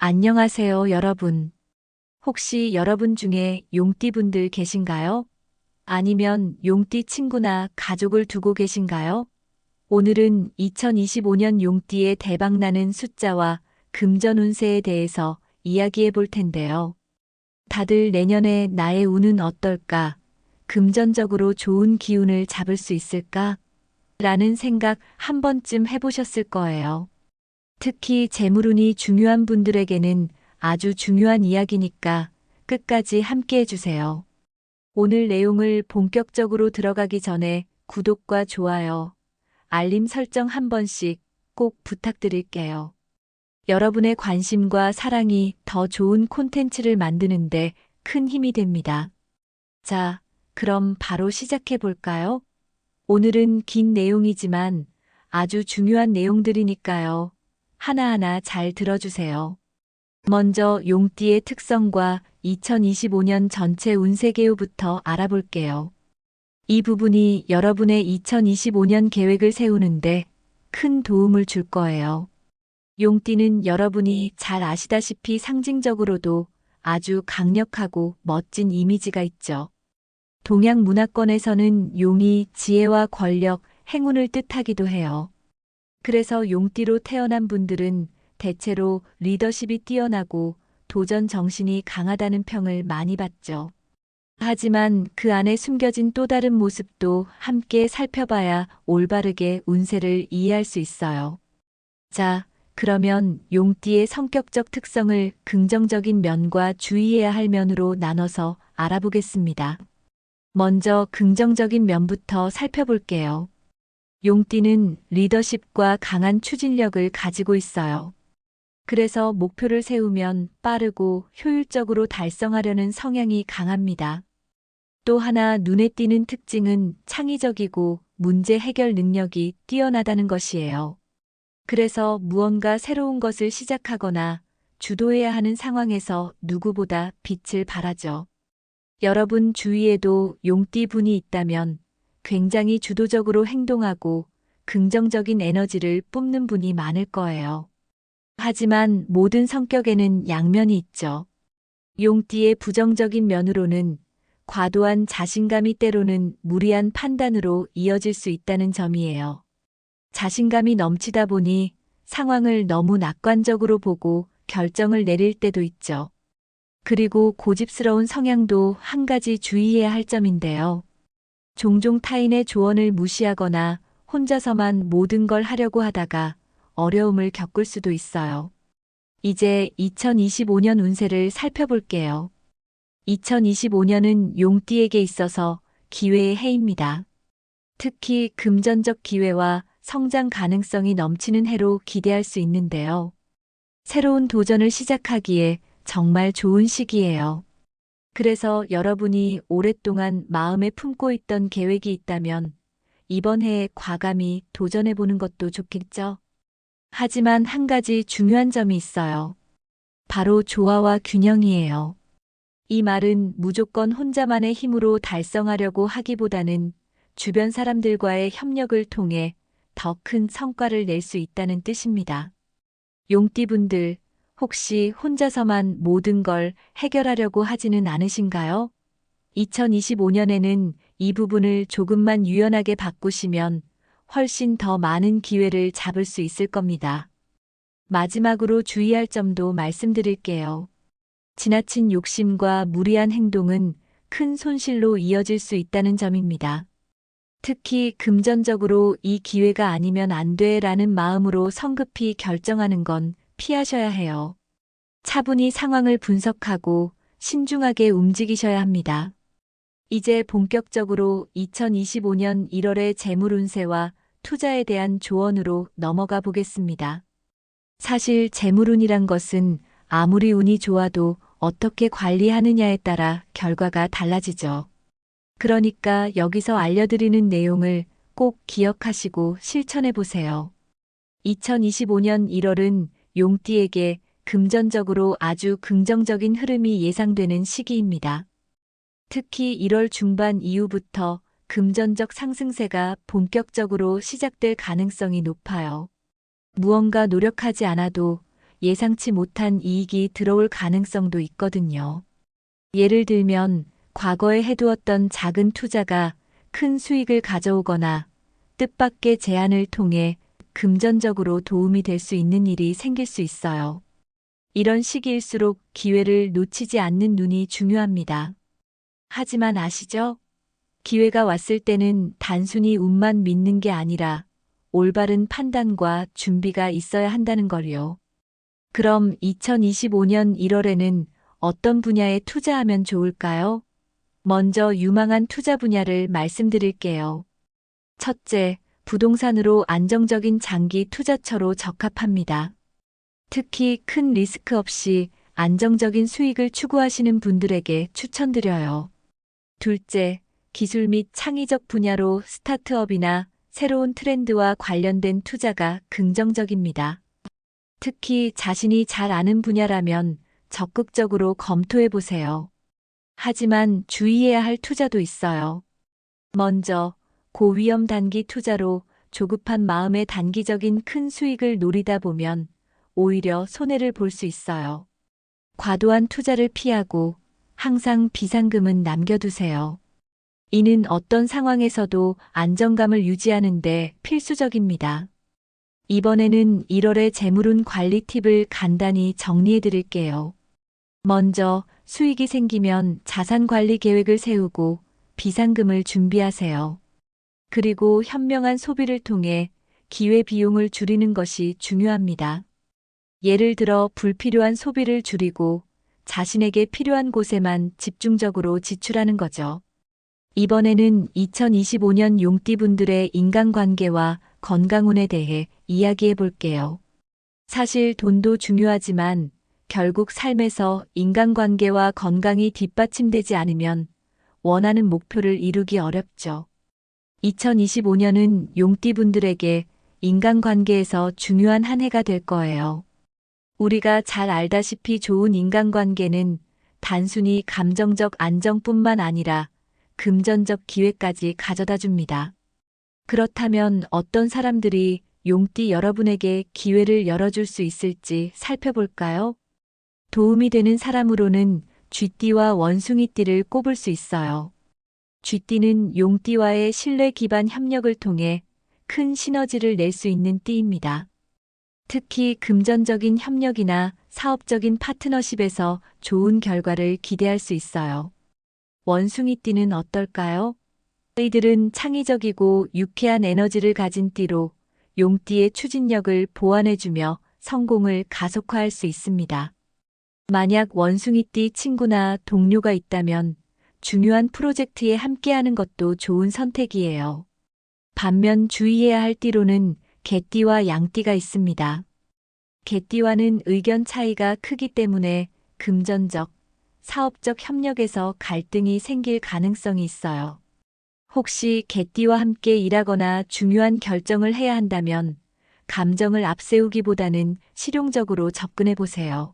안녕하세요, 여러분. 혹시 여러분 중에 용띠분들 계신가요? 아니면 용띠 친구나 가족을 두고 계신가요? 오늘은 2025년 용띠의 대박나는 숫자와 금전 운세에 대해서 이야기해 볼 텐데요. 다들 내년에 나의 운은 어떨까? 금전적으로 좋은 기운을 잡을 수 있을까? 라는 생각 한 번쯤 해보셨을 거예요. 특히 재물운이 중요한 분들에게는 아주 중요한 이야기니까 끝까지 함께 해주세요. 오늘 내용을 본격적으로 들어가기 전에 구독과 좋아요, 알림 설정 한 번씩 꼭 부탁드릴게요. 여러분의 관심과 사랑이 더 좋은 콘텐츠를 만드는데 큰 힘이 됩니다. 자, 그럼 바로 시작해 볼까요? 오늘은 긴 내용이지만 아주 중요한 내용들이니까요. 하나하나 잘 들어주세요. 먼저 용띠의 특성과 2025년 전체 운세개요부터 알아볼게요. 이 부분이 여러분의 2025년 계획을 세우는데 큰 도움을 줄 거예요. 용띠는 여러분이 잘 아시다시피 상징적으로도 아주 강력하고 멋진 이미지가 있죠. 동양 문화권에서는 용이 지혜와 권력, 행운을 뜻하기도 해요. 그래서 용띠로 태어난 분들은 대체로 리더십이 뛰어나고 도전 정신이 강하다는 평을 많이 받죠. 하지만 그 안에 숨겨진 또 다른 모습도 함께 살펴봐야 올바르게 운세를 이해할 수 있어요. 자, 그러면 용띠의 성격적 특성을 긍정적인 면과 주의해야 할 면으로 나눠서 알아보겠습니다. 먼저 긍정적인 면부터 살펴볼게요. 용띠는 리더십과 강한 추진력을 가지고 있어요. 그래서 목표를 세우면 빠르고 효율적으로 달성하려는 성향이 강합니다. 또 하나 눈에 띄는 특징은 창의적이고 문제 해결 능력이 뛰어나다는 것이에요. 그래서 무언가 새로운 것을 시작하거나 주도해야 하는 상황에서 누구보다 빛을 발하죠. 여러분 주위에도 용띠 분이 있다면 굉장히 주도적으로 행동하고 긍정적인 에너지를 뿜는 분이 많을 거예요. 하지만 모든 성격에는 양면이 있죠. 용띠의 부정적인 면으로는 과도한 자신감이 때로는 무리한 판단으로 이어질 수 있다는 점이에요. 자신감이 넘치다 보니 상황을 너무 낙관적으로 보고 결정을 내릴 때도 있죠. 그리고 고집스러운 성향도 한 가지 주의해야 할 점인데요. 종종 타인의 조언을 무시하거나 혼자서만 모든 걸 하려고 하다가 어려움을 겪을 수도 있어요. 이제 2025년 운세를 살펴볼게요. 2025년은 용띠에게 있어서 기회의 해입니다. 특히 금전적 기회와 성장 가능성이 넘치는 해로 기대할 수 있는데요. 새로운 도전을 시작하기에 정말 좋은 시기예요. 그래서 여러분이 오랫동안 마음에 품고 있던 계획이 있다면 이번 해에 과감히 도전해보는 것도 좋겠죠? 하지만 한 가지 중요한 점이 있어요. 바로 조화와 균형이에요. 이 말은 무조건 혼자만의 힘으로 달성하려고 하기보다는 주변 사람들과의 협력을 통해 더 큰 성과를 낼 수 있다는 뜻입니다. 용띠분들, 혹시 혼자서만 모든 걸 해결하려고 하지는 않으신가요? 2025년에는 이 부분을 조금만 유연하게 바꾸시면 훨씬 더 많은 기회를 잡을 수 있을 겁니다. 마지막으로 주의할 점도 말씀드릴게요. 지나친 욕심과 무리한 행동은 큰 손실로 이어질 수 있다는 점입니다. 특히 금전적으로 이 기회가 아니면 안 돼라는 마음으로 성급히 결정하는 건 피하셔야 해요. 차분히 상황을 분석하고 신중하게 움직이셔야 합니다. 이제 본격적으로 2025년 1월의 재물 운세와 투자에 대한 조언으로 넘어가 보겠습니다. 사실 재물운이란 것은 아무리 운이 좋아도 어떻게 관리하느냐에 따라 결과가 달라지죠. 그러니까 여기서 알려드리는 내용을 꼭 기억하시고 실천해 보세요. 2025년 1월은 용띠에게 금전적으로 아주 긍정적인 흐름이 예상되는 시기입니다. 특히 1월 중반 이후부터 금전적 상승세가 본격적으로 시작될 가능성이 높아요. 무언가 노력하지 않아도 예상치 못한 이익이 들어올 가능성도 있거든요. 예를 들면 과거에 해두었던 작은 투자가 큰 수익을 가져오거나 뜻밖의 제안을 통해 금전적으로 도움이 될 수 있는 일이 생길 수 있어요. 이런 시기일수록 기회를 놓치지 않는 눈이 중요합니다. 하지만 아시죠? 기회가 왔을 때는 단순히 운만 믿는 게 아니라 올바른 판단과 준비가 있어야 한다는 걸요. 그럼 2025년 1월에는 어떤 분야에 투자하면 좋을까요? 먼저 유망한 투자 분야를 말씀드릴게요. 첫째, 부동산으로 안정적인 장기 투자처로 적합합니다. 특히 큰 리스크 없이 안정적인 수익을 추구하시는 분들에게 추천드려요. 둘째, 기술 및 창의적 분야로 스타트업이나 새로운 트렌드와 관련된 투자가 긍정적입니다. 특히 자신이 잘 아는 분야라면 적극적으로 검토해 보세요. 하지만 주의해야 할 투자도 있어요. 먼저, 고위험 단기 투자로 조급한 마음에 단기적인 큰 수익을 노리다 보면 오히려 손해를 볼 수 있어요. 과도한 투자를 피하고 항상 비상금은 남겨두세요. 이는 어떤 상황에서도 안정감을 유지하는 데 필수적입니다. 이번에는 1월의 재물운 관리 팁을 간단히 정리해 드릴게요. 먼저 수익이 생기면 자산 관리 계획을 세우고 비상금을 준비하세요. 그리고 현명한 소비를 통해 기회 비용을 줄이는 것이 중요합니다. 예를 들어 불필요한 소비를 줄이고 자신에게 필요한 곳에만 집중적으로 지출하는 거죠. 이번에는 2025년 용띠분들의 인간관계와 건강운에 대해 이야기해 볼게요. 사실 돈도 중요하지만 결국 삶에서 인간관계와 건강이 뒷받침되지 않으면 원하는 목표를 이루기 어렵죠. 2025년은 용띠분들에게 인간관계에서 중요한 한 해가 될 거예요. 우리가 잘 알다시피 좋은 인간관계는 단순히 감정적 안정뿐만 아니라 금전적 기회까지 가져다 줍니다. 그렇다면 어떤 사람들이 용띠 여러분에게 기회를 열어줄 수 있을지 살펴볼까요? 도움이 되는 사람으로는 쥐띠와 원숭이띠를 꼽을 수 있어요. 쥐띠는 용띠와의 신뢰 기반 협력을 통해 큰 시너지를 낼 수 있는 띠입니다. 특히 금전적인 협력이나 사업적인 파트너십에서 좋은 결과를 기대할 수 있어요. 원숭이띠는 어떨까요? 이들은 창의적이고 유쾌한 에너지를 가진 띠로 용띠의 추진력을 보완해주며 성공을 가속화할 수 있습니다. 만약 원숭이띠 친구나 동료가 있다면 중요한 프로젝트에 함께하는 것도 좋은 선택이에요. 반면 주의해야 할 띠로는 개띠와 양띠가 있습니다. 개띠와는 의견 차이가 크기 때문에 금전적, 사업적 협력에서 갈등이 생길 가능성이 있어요. 혹시 개띠와 함께 일하거나 중요한 결정을 해야 한다면 감정을 앞세우기보다는 실용적으로 접근해 보세요.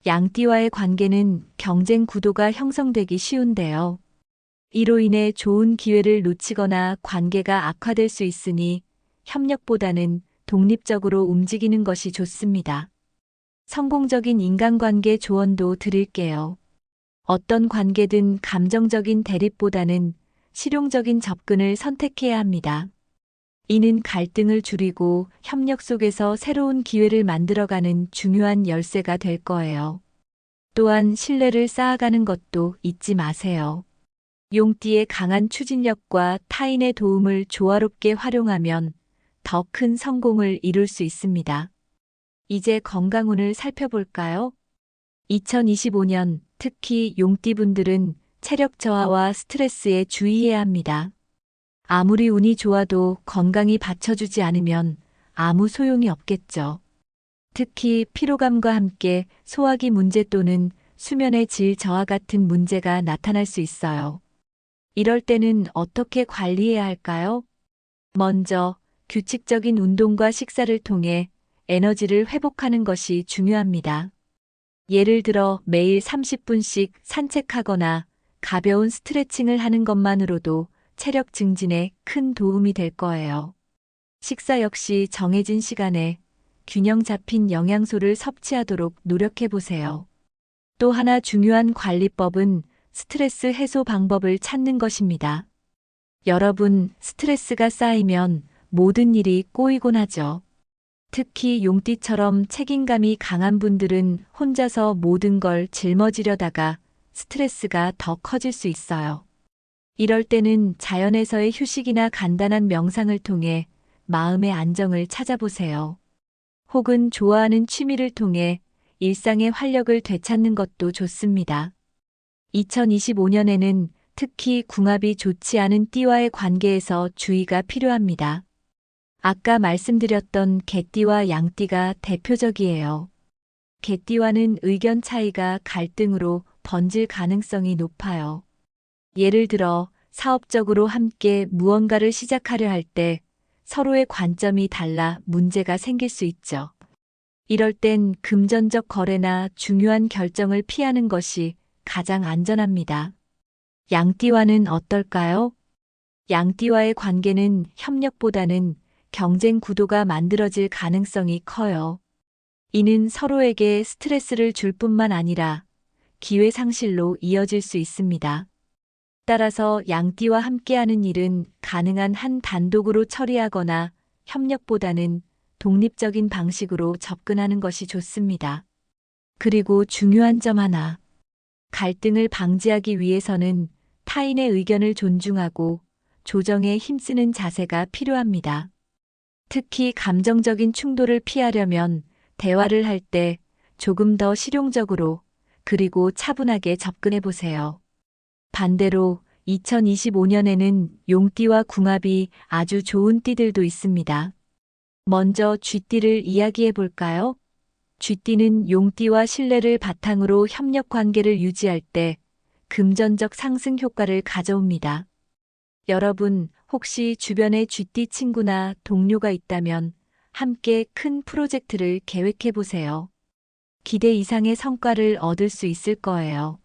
양띠와의 관계는 경쟁 구도가 형성되기 쉬운데요. 이로 인해 좋은 기회를 놓치거나 관계가 악화될 수 있으니 협력보다는 독립적으로 움직이는 것이 좋습니다. 성공적인 인간관계 조언도 드릴게요. 어떤 관계든 감정적인 대립보다는 실용적인 접근을 선택해야 합니다. 이는 갈등을 줄이고 협력 속에서 새로운 기회를 만들어가는 중요한 열쇠가 될 거예요. 또한 신뢰를 쌓아가는 것도 잊지 마세요. 용띠의 강한 추진력과 타인의 도움을 조화롭게 활용하면 더 큰 성공을 이룰 수 있습니다. 이제 건강운을 살펴볼까요? 2025년 특히 용띠분들은 체력 저하와 스트레스에 주의해야 합니다. 아무리 운이 좋아도 건강이 받쳐주지 않으면 아무 소용이 없겠죠. 특히 피로감과 함께 소화기 문제 또는 수면의 질 저하 같은 문제가 나타날 수 있어요. 이럴 때는 어떻게 관리해야 할까요? 먼저 규칙적인 운동과 식사를 통해 에너지를 회복하는 것이 중요합니다. 예를 들어 매일 30분씩 산책하거나 가벼운 스트레칭을 하는 것만으로도 체력 증진에 큰 도움이 될 거예요. 식사 역시 정해진 시간에 균형 잡힌 영양소를 섭취하도록 노력해 보세요. 또 하나 중요한 관리법은 스트레스 해소 방법을 찾는 것입니다. 여러분, 스트레스가 쌓이면 모든 일이 꼬이곤 하죠. 특히 용띠처럼 책임감이 강한 분들은 혼자서 모든 걸 짊어지려다가 스트레스가 더 커질 수 있어요. 이럴 때는 자연에서의 휴식이나 간단한 명상을 통해 마음의 안정을 찾아보세요. 혹은 좋아하는 취미를 통해 일상의 활력을 되찾는 것도 좋습니다. 2025년에는 특히 궁합이 좋지 않은 띠와의 관계에서 주의가 필요합니다. 아까 말씀드렸던 개띠와 양띠가 대표적이에요. 개띠와는 의견 차이가 갈등으로 번질 가능성이 높아요. 예를 들어 사업적으로 함께 무언가를 시작하려 할 때 서로의 관점이 달라 문제가 생길 수 있죠. 이럴 땐 금전적 거래나 중요한 결정을 피하는 것이 가장 안전합니다. 양띠와는 어떨까요? 양띠와의 관계는 협력보다는 경쟁 구도가 만들어질 가능성이 커요. 이는 서로에게 스트레스를 줄 뿐만 아니라 기회 상실로 이어질 수 있습니다. 따라서 양띠와 함께하는 일은 가능한 한 단독으로 처리하거나 협력보다는 독립적인 방식으로 접근하는 것이 좋습니다. 그리고 중요한 점 하나. 갈등을 방지하기 위해서는 타인의 의견을 존중하고 조정에 힘쓰는 자세가 필요합니다. 특히 감정적인 충돌을 피하려면 대화를 할 때 조금 더 실용적으로 그리고 차분하게 접근해 보세요. 반대로 2025년에는 용띠와 궁합이 아주 좋은 띠들도 있습니다. 먼저 쥐띠를 이야기해 볼까요? 쥐띠는 용띠와 신뢰를 바탕으로 협력 관계를 유지할 때 금전적 상승 효과를 가져옵니다. 여러분, 혹시 주변에 쥐띠 친구나 동료가 있다면 함께 큰 프로젝트를 계획해 보세요. 기대 이상의 성과를 얻을 수 있을 거예요.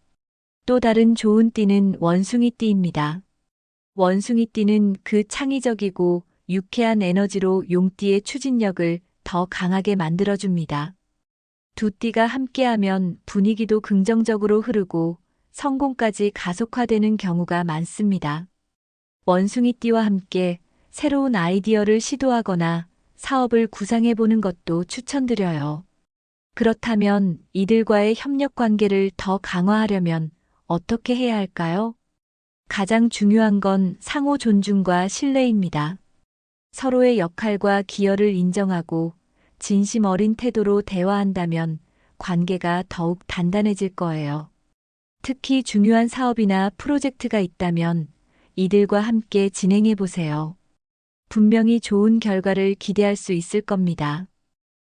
또 다른 좋은 띠는 원숭이띠입니다. 원숭이띠는 그 창의적이고 유쾌한 에너지로 용띠의 추진력을 더 강하게 만들어줍니다. 두 띠가 함께하면 분위기도 긍정적으로 흐르고 성공까지 가속화되는 경우가 많습니다. 원숭이띠와 함께 새로운 아이디어를 시도하거나 사업을 구상해보는 것도 추천드려요. 그렇다면 이들과의 협력 관계를 더 강화하려면 어떻게 해야 할까요? 가장 중요한 건 상호 존중과 신뢰입니다. 서로의 역할과 기여를 인정하고 진심 어린 태도로 대화한다면 관계가 더욱 단단해질 거예요. 특히 중요한 사업이나 프로젝트가 있다면 이들과 함께 진행해 보세요. 분명히 좋은 결과를 기대할 수 있을 겁니다.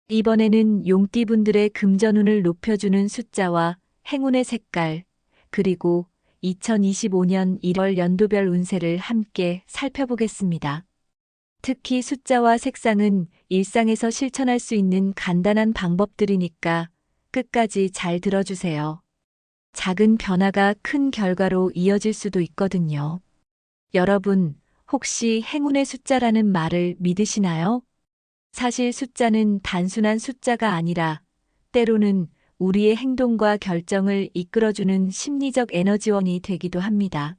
이번에는 용띠분들의 금전운을 높여주는 숫자와 행운의 색깔, 그리고 2025년 1월 연도별 운세를 함께 살펴보겠습니다. 특히 숫자와 색상은 일상에서 실천할 수 있는 간단한 방법들이니까 끝까지 잘 들어주세요. 작은 변화가 큰 결과로 이어질 수도 있거든요. 여러분, 혹시 행운의 숫자라는 말을 믿으시나요? 사실 숫자는 단순한 숫자가 아니라 때로는 우리의 행동과 결정을 이끌어주는 심리적 에너지원이 되기도 합니다.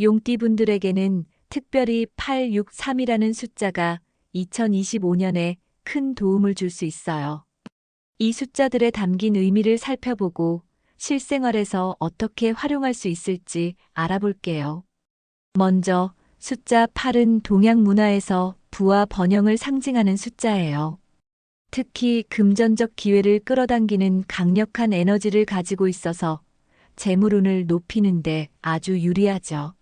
용띠분들에게는 특별히 863이라는 숫자가 2025년에 큰 도움을 줄 수 있어요. 이 숫자들에 담긴 의미를 살펴보고 실생활에서 어떻게 활용할 수 있을지 알아볼게요. 먼저 숫자 8은 동양 문화에서 부와 번영을 상징하는 숫자예요. 특히 금전적 기회를 끌어당기는 강력한 에너지를 가지고 있어서 재물운을 높이는데 아주 유리하죠.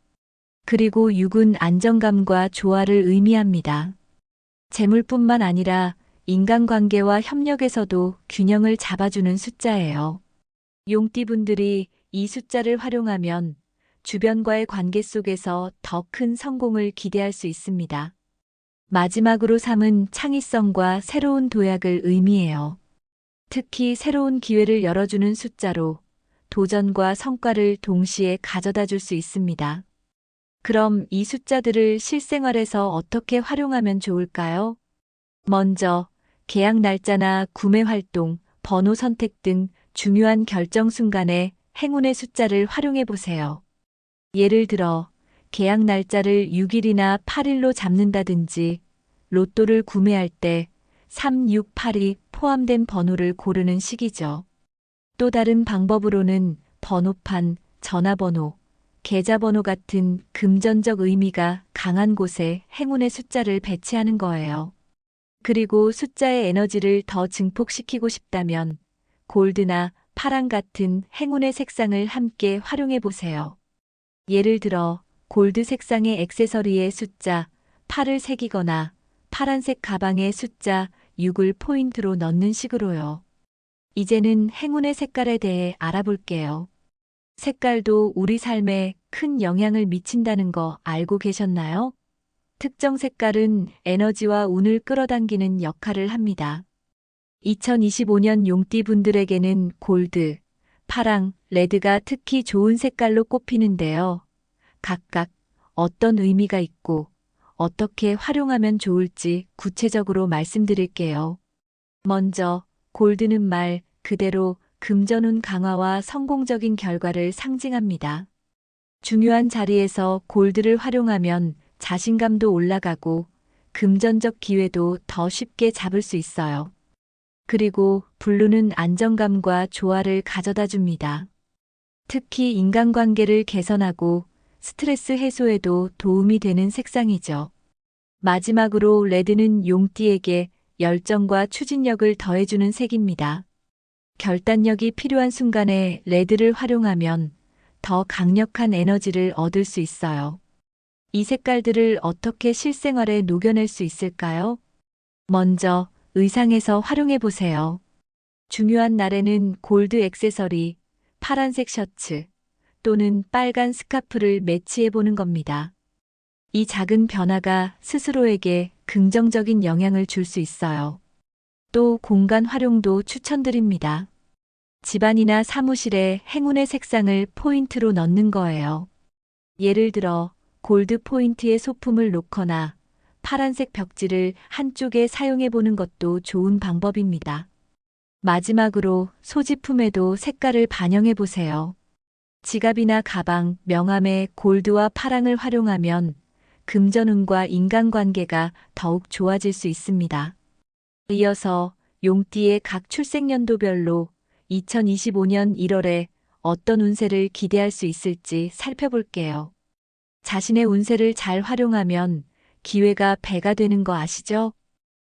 그리고 6은 안정감과 조화를 의미합니다. 재물뿐만 아니라 인간관계와 협력에서도 균형을 잡아주는 숫자예요. 용띠분들이 이 숫자를 활용하면 주변과의 관계 속에서 더 큰 성공을 기대할 수 있습니다. 마지막으로 3은 창의성과 새로운 도약을 의미해요. 특히 새로운 기회를 열어주는 숫자로 도전과 성과를 동시에 가져다 줄 수 있습니다. 그럼 이 숫자들을 실생활에서 어떻게 활용하면 좋을까요? 먼저 계약 날짜나 구매 활동, 번호 선택 등 중요한 결정 순간에 행운의 숫자를 활용해 보세요. 예를 들어, 계약 날짜를 6일이나 8일로 잡는다든지, 로또를 구매할 때 3, 6, 8이 포함된 번호를 고르는 식이죠. 또 다른 방법으로는 번호판, 전화번호, 계좌번호 같은 금전적 의미가 강한 곳에 행운의 숫자를 배치하는 거예요. 그리고 숫자의 에너지를 더 증폭시키고 싶다면 골드나 파랑 같은 행운의 색상을 함께 활용해 보세요. 예를 들어 골드 색상의 액세서리에 숫자 8을 새기거나 파란색 가방에 숫자 6을 포인트로 넣는 식으로요. 이제는 행운의 색깔에 대해 알아볼게요. 색깔도 우리 삶에 큰 영향을 미친다는 거 알고 계셨나요? 특정 색깔은 에너지와 운을 끌어당기는 역할을 합니다. 2025년 용띠 분들에게는 골드, 파랑, 레드가 특히 좋은 색깔로 꼽히는데요. 각각 어떤 의미가 있고 어떻게 활용하면 좋을지 구체적으로 말씀드릴게요. 먼저 골드는 말 그대로 금전운 강화와 성공적인 결과를 상징합니다. 중요한 자리에서 골드를 활용하면 자신감도 올라가고 금전적 기회도 더 쉽게 잡을 수 있어요. 그리고 블루는 안정감과 조화를 가져다 줍니다. 특히 인간관계를 개선하고 스트레스 해소에도 도움이 되는 색상이죠. 마지막으로 레드는 용띠에게 열정과 추진력을 더해주는 색입니다. 결단력이 필요한 순간에 레드를 활용하면 더 강력한 에너지를 얻을 수 있어요. 이 색깔들을 어떻게 실생활에 녹여낼 수 있을까요? 먼저 의상에서 활용해 보세요. 중요한 날에는 골드 액세서리, 파란색 셔츠 또는 빨간 스카프를 매치해 보는 겁니다. 이 작은 변화가 스스로에게 긍정적인 영향을 줄 수 있어요. 또 공간 활용도 추천드립니다. 집안이나 사무실에 행운의 색상을 포인트로 넣는 거예요. 예를 들어 골드 포인트의 소품을 놓거나 파란색 벽지를 한쪽에 사용해 보는 것도 좋은 방법입니다. 마지막으로 소지품에도 색깔을 반영해 보세요. 지갑이나 가방, 명함에 골드와 파랑을 활용하면 금전운과 인간관계가 더욱 좋아질 수 있습니다. 이어서 용띠의 각 출생연도별로 2025년 1월에 어떤 운세를 기대할 수 있을지 살펴볼게요. 자신의 운세를 잘 활용하면 기회가 배가 되는 거 아시죠?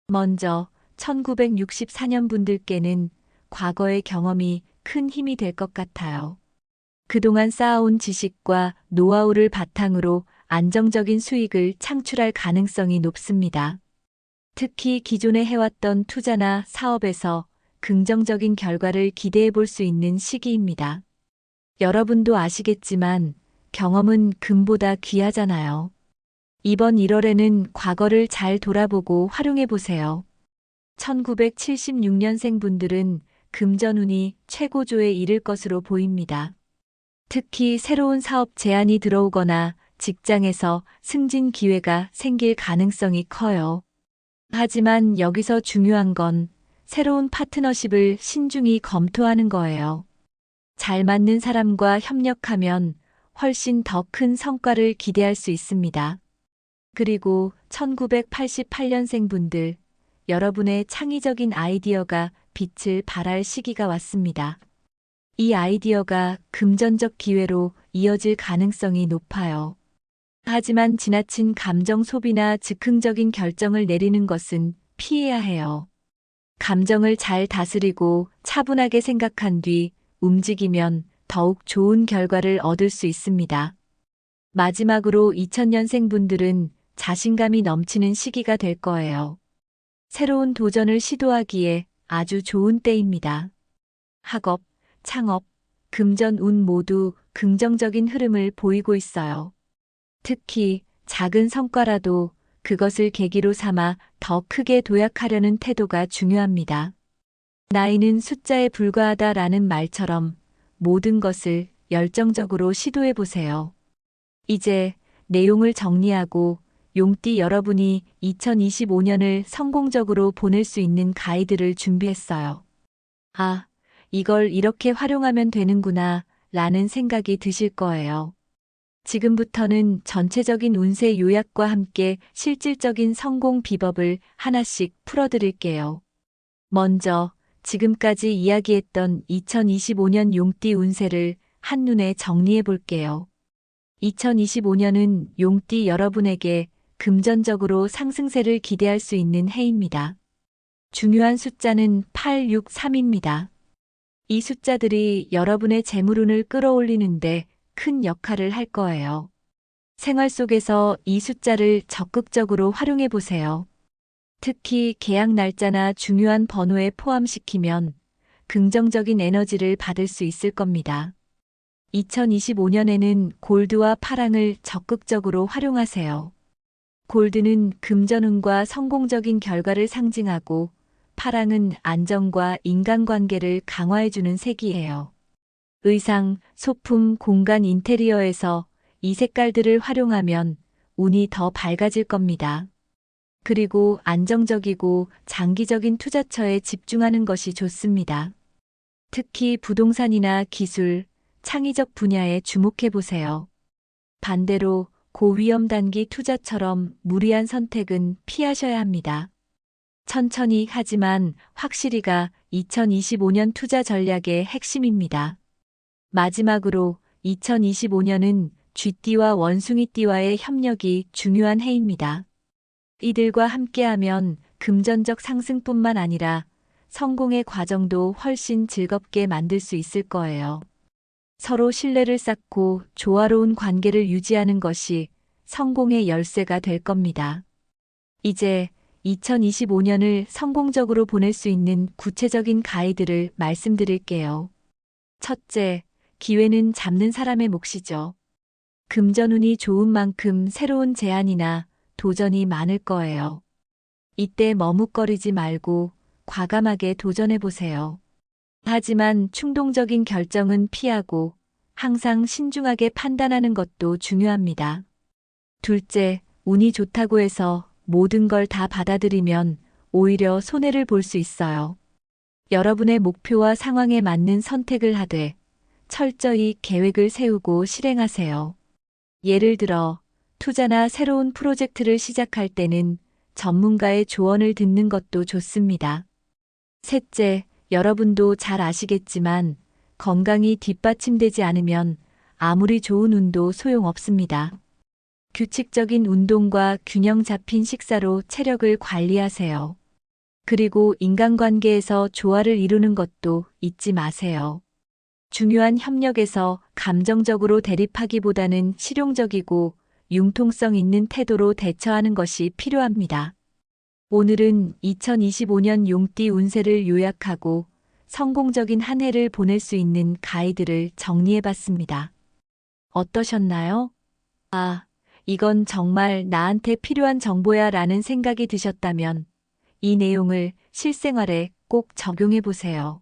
먼저 1964년 분들께는 과거의 경험이 큰 힘이 될 것 같아요. 그동안 쌓아온 지식과 노하우를 바탕으로 안정적인 수익을 창출할 가능성이 높습니다. 특히 기존에 해왔던 투자나 사업에서 긍정적인 결과를 기대해 볼 수 있는 시기입니다. 여러분도 아시겠지만 경험은 금보다 귀하잖아요. 이번 1월에는 과거를 잘 돌아보고 활용해 보세요. 1976년생 분들은 금전운이 최고조에 이를 것으로 보입니다. 특히 새로운 사업 제안이 들어오거나 직장에서 승진 기회가 생길 가능성이 커요. 하지만 여기서 중요한 건 새로운 파트너십을 신중히 검토하는 거예요. 잘 맞는 사람과 협력하면 훨씬 더 큰 성과를 기대할 수 있습니다. 그리고 1988년생 분들, 여러분의 창의적인 아이디어가 빛을 발할 시기가 왔습니다. 이 아이디어가 금전적 기회로 이어질 가능성이 높아요. 하지만 지나친 감정 소비나 즉흥적인 결정을 내리는 것은 피해야 해요. 감정을 잘 다스리고 차분하게 생각한 뒤 움직이면 더욱 좋은 결과를 얻을 수 있습니다. 마지막으로 2000년생 분들은 자신감이 넘치는 시기가 될 거예요. 새로운 도전을 시도하기에 아주 좋은 때입니다. 학업, 창업, 금전, 운 모두 긍정적인 흐름을 보이고 있어요. 특히 작은 성과라도 그것을 계기로 삼아 더 크게 도약하려는 태도가 중요합니다. 나이는 숫자에 불과하다라는 말처럼 모든 것을 열정적으로 시도해 보세요. 이제 내용을 정리하고 용띠 여러분이 2025년을 성공적으로 보낼 수 있는 가이드를 준비했어요. 아, 이걸 이렇게 활용하면 되는구나 라는 생각이 드실 거예요. 지금부터는 전체적인 운세 요약과 함께 실질적인 성공 비법을 하나씩 풀어드릴게요. 먼저 지금까지 이야기했던 2025년 용띠 운세를 한눈에 정리해 볼게요. 2025년은 용띠 여러분에게 금전적으로 상승세를 기대할 수 있는 해입니다. 중요한 숫자는 863입니다. 이 숫자들이 여러분의 재물운을 끌어올리는데 큰 역할을 할 거예요. 생활 속에서 이 숫자를 적극적으로 활용해 보세요. 특히 계약 날짜나 중요한 번호에 포함시키면 긍정적인 에너지를 받을 수 있을 겁니다. 2025년에는 골드와 파랑을 적극적으로 활용하세요. 골드는 금전운과 성공적인 결과를 상징하고 파랑은 안정과 인간관계를 강화해주는 색이에요. 의상, 소품, 공간 인테리어에서 이 색깔들을 활용하면 운이 더 밝아질 겁니다. 그리고 안정적이고 장기적인 투자처에 집중하는 것이 좋습니다. 특히 부동산이나 기술, 창의적 분야에 주목해 보세요. 반대로 고위험 단기 투자처럼 무리한 선택은 피하셔야 합니다. 천천히 하지만 확실히가 2025년 투자 전략의 핵심입니다. 마지막으로 2025년은 쥐띠와 원숭이띠와의 협력이 중요한 해입니다. 이들과 함께하면 금전적 상승뿐만 아니라 성공의 과정도 훨씬 즐겁게 만들 수 있을 거예요. 서로 신뢰를 쌓고 조화로운 관계를 유지하는 것이 성공의 열쇠가 될 겁니다. 이제 2025년을 성공적으로 보낼 수 있는 구체적인 가이드를 말씀드릴게요. 첫째, 기회는 잡는 사람의 몫이죠. 금전운이 좋은 만큼 새로운 제안이나 도전이 많을 거예요. 이때 머뭇거리지 말고 과감하게 도전해 보세요. 하지만 충동적인 결정은 피하고 항상 신중하게 판단하는 것도 중요합니다. 둘째, 운이 좋다고 해서 모든 걸 다 받아들이면 오히려 손해를 볼 수 있어요. 여러분의 목표와 상황에 맞는 선택을 하되 철저히 계획을 세우고 실행하세요. 예를 들어 투자나 새로운 프로젝트를 시작할 때는 전문가의 조언을 듣는 것도 좋습니다. 셋째, 여러분도 잘 아시겠지만 건강이 뒷받침되지 않으면 아무리 좋은 운도 소용없습니다. 규칙적인 운동과 균형 잡힌 식사로 체력을 관리하세요. 그리고 인간관계에서 조화를 이루는 것도 잊지 마세요. 중요한 협력에서 감정적으로 대립하기보다는 실용적이고 융통성 있는 태도로 대처하는 것이 필요합니다. 오늘은 2025년 용띠 운세를 요약하고 성공적인 한 해를 보낼 수 있는 가이드를 정리해봤습니다. 어떠셨나요? 아, 이건 정말 나한테 필요한 정보야 라는 생각이 드셨다면 이 내용을 실생활에 꼭 적용해보세요.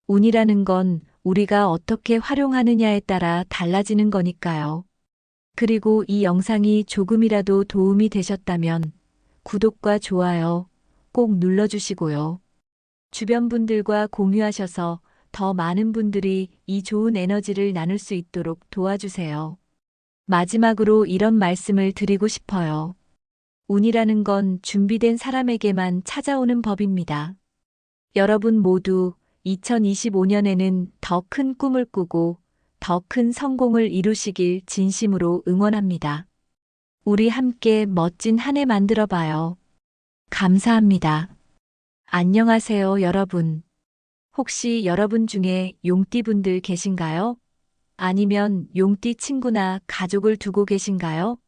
운이라는 건 우리가 어떻게 활용하느냐에 따라 달라지는 거니까요. 그리고 이 영상이 조금이라도 도움이 되셨다면 구독과 좋아요 꼭 눌러주시고요. 주변 분들과 공유하셔서 더 많은 분들이 이 좋은 에너지를 나눌 수 있도록 도와주세요. 마지막으로 이런 말씀을 드리고 싶어요. 운이라는 건 준비된 사람에게만 찾아오는 법입니다. 여러분 모두 2025년에는 더 큰 꿈을 꾸고 더 큰 성공을 이루시길 진심으로 응원합니다. 우리 함께 멋진 한 해 만들어 봐요. 감사합니다. 안녕하세요, 여러분. 혹시 여러분 중에 용띠분들 계신가요? 아니면 용띠 친구나 가족을 두고 계신가요?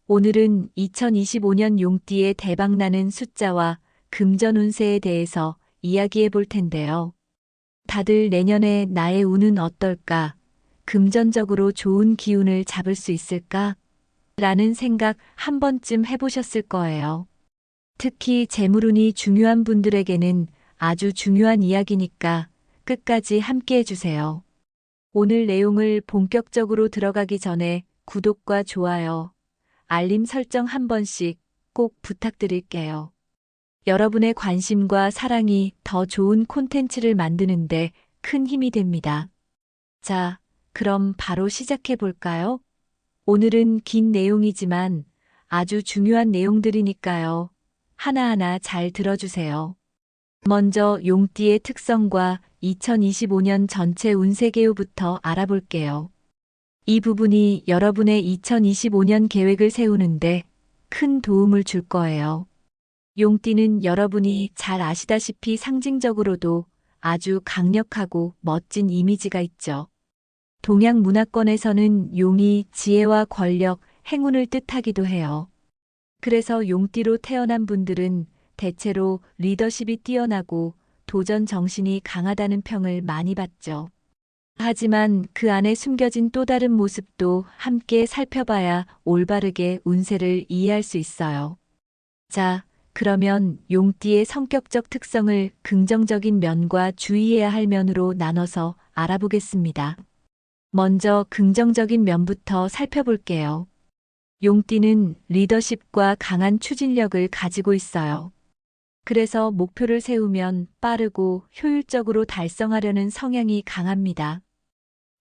오늘은 2025년 용띠의 대박나는 숫자와 금전 운세에 대해서 이야기해 볼 텐데요. 다들 내년에 나의 운은 어떨까? 금전적으로 좋은 기운을 잡을 수 있을까? 라는 생각 한 번쯤 해보셨을 거예요. 특히 재물운이 중요한 분들에게는 아주 중요한 이야기니까 끝까지 함께 해주세요. 오늘 내용을 본격적으로 들어가기 전에 구독과 좋아요, 알림 설정 한 번씩 꼭 부탁드릴게요. 여러분의 관심과 사랑이 더 좋은 콘텐츠를 만드는데 큰 힘이 됩니다. 자, 그럼 바로 시작해 볼까요? 오늘은 긴 내용이지만 아주 중요한 내용들이니까요. 하나하나 잘 들어주세요. 먼저 용띠의 특성과 2025년 전체 운세 개요부터 알아볼게요. 이 부분이 여러분의 2025년 계획을 세우는데 큰 도움을 줄 거예요. 용띠는 여러분이 잘 아시다시피 상징적으로도 아주 강력하고 멋진 이미지가 있죠. 동양 문화권에서는 용이 지혜와 권력, 행운을 뜻하기도 해요. 그래서 용띠로 태어난 분들은 대체로 리더십이 뛰어나고 도전 정신이 강하다는 평을 많이 받죠. 하지만 그 안에 숨겨진 또 다른 모습도 함께 살펴봐야 올바르게 운세를 이해할 수 있어요. 자, 그러면 용띠의 성격적 특성을 긍정적인 면과 주의해야 할 면으로 나눠서 알아보겠습니다. 먼저 긍정적인 면부터 살펴볼게요. 용띠는 리더십과 강한 추진력을 가지고 있어요. 그래서 목표를 세우면 빠르고 효율적으로 달성하려는 성향이 강합니다.